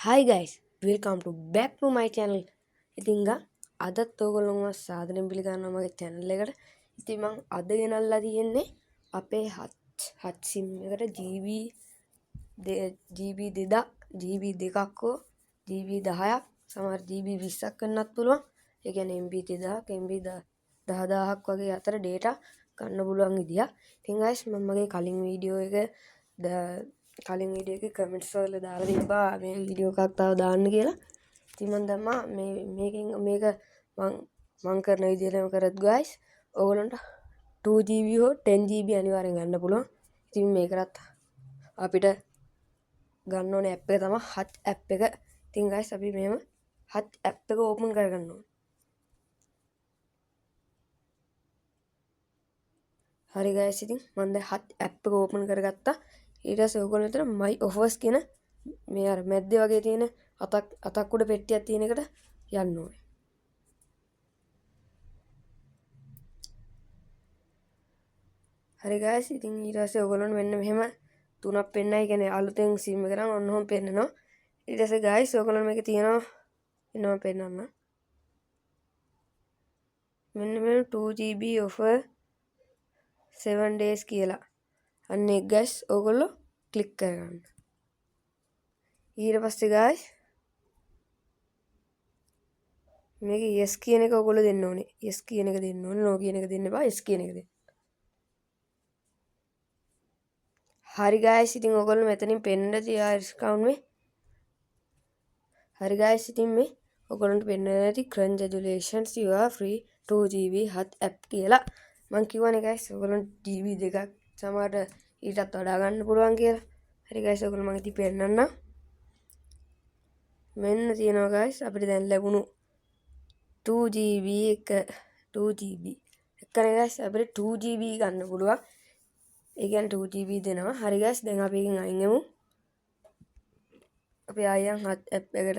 Hi guys, welcome to back to my channel. ඉතින් අදත් ඔයගොල්ලෝව සාදරයෙන් පිළිගන්නවා මගේ channel එකට. ඉතින් මම අද ගෙනල්ලා තියෙන්නේ අපේ hot sim එකට GB 2ක් හෝ GB 10ක් සමහර GB 20ක් වෙන්නත් පුළුවන්. ඒ කියන්නේ MB 3000ක් MB 10000ක් වගේ අතර data ගන්න පුළුවන් විදියක්. ඉතින් guys මම මගේ කලින් වීඩියෝ එකේ කමෙන්ට්ස් වල දාලා තිබ්බා මේ වීඩියෝ එකක් තව දාන්න කියලා. ඉතින් මම දැම්මා මේක මම කරන විදිහටම කරත් guys ඔයගොල්ලන්ට 2GB හෝ 10GB අනිවාර්යෙන් ගන්න පුළුවන්. ඉතින් මේකටත් අපිට ගන්න ඕනේ app එක තමයි hot app එක. ඉතින් guys අපි මෙහෙම hot app එක open කරගන්න ඕනේ. හරි guys ඉතින් මම දැන් hot app එක open කරගත්තා. ඊට පස්සේ ඔයගොල්ලෝ මෙතන my offers කියන මේ අර මැද්දේ වගේ තියෙන අතක් උඩ පෙට්ටියක් තියෙන එකට යන්න ඕනේ. හරි guys ඉතින් ඊට පස්සේ ඔයගොල්ලන්ට මෙන්න මෙහෙම තුනක් පෙන්නයි කියන්නේ අලුතෙන් sim එක නම් ඔන්න ඔහොම පෙන්නනවා. ඊට පස්සේ guys ඔයගොල්ලන්ට මේකේ තියෙනවා එනවා පෙන්නන්න. මෙන්න මේ 2GB offer 7 days කියලා. අන්න ඒක guys ඔයගොල්ලෝ ක්ලික් කරගන්න. ඊට පස්සේ guys මේක yes කියන එක ඔයගොල්ලෝ දෙන්න ඕනේ. yes කියන එක දෙන්න ඕනේ. no කියන එක දෙන්න එපා. yes කියන එක දෙන්න. හරි guys ඉතින් ඔයගොල්ලෝ මෙතනින් පෙන්නන තියා account මේ. හරි guys ඉතින් මේ ඔයගොල්ලන්ට පෙන්නන ඇති congratulations you are free 2GB hot app කියලා. මම කියවනේ guys ඔයගොල්ලන්ට GB 2ක් සමහර ඊටත් වඩා ගන්න පුළුවන් කියලා. හරි guys ඔයගොල්ලෝ මම ඉතින් පෙන්නන්නම්. මෙන්න තියෙනවා guys අපිට දැන් ලැබුණු 2GB එකනේ guys අපිට 2GB ගන්න පුළුවන්. ඒ කියන්නේ 2GB දෙනවා. හරි guys දැන් අපි එකෙන් අයින් වෙමු. අපි ආයෙත් hot app එකට.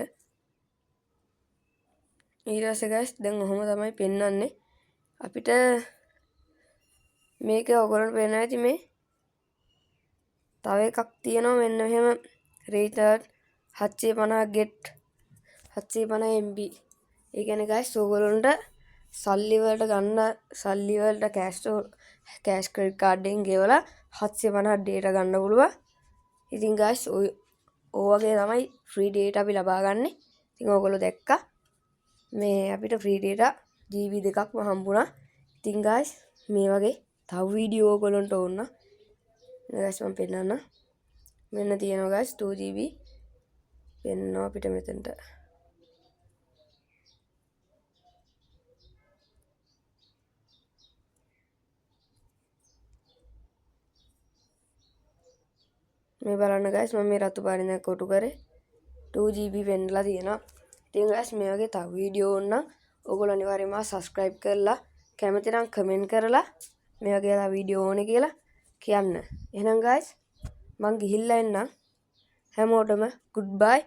ඊට පස්සේ guys දැන් ඔහොම තමයි පෙන්වන්නේ. අපිට මේක ඔයගොල්ලන්ට පේනවා ඇති මේ තව එකක් තියෙනවා මෙන්න මෙහෙම recharge 750 get 750 MB. ඒ කියන්නේ guys ඔයගොල්ලන්ට සල්ලි වලට කෑෂ් ක්‍රෙඩිට් කාඩ් එකෙන් ගෙවලා 750 data ගන්න පුළුවන්. ඉතින් guys ඔය වගේ තමයි free data අපි ලබා ගන්න. ඉතින් ඔයගොල්ලෝ දැක්කා මේ අපිට free data GB 2ක්ම හම්බුණා. ඉතින් guys මේ වගේ තව වීඩියෝ ඔයගොල්ලන්ට ඕන නම් guys මම පෙන්නන්න. මෙන්න තියෙනවා guys 2GB පෙන්නනවා අපිට මෙතනට. මේ බලන්න guys මම මේ රතු පාටින් දැන් කොටු කරේ 2GB වෙන්නලා තියෙනවා. ඉතින් guys මේ වගේ තව වීඩියෝ ඕන නම් ඔයගොල්ලෝ අනිවාර්යයෙන්ම subscribe කරලා කැමති නම් comment කරලා මේ වගේ තව වීඩියෝ ඕනේ කියලා කියන්න. එහෙනම් guys මං ගිහිල්ලා එන්නම්. හැමෝටම goodbye.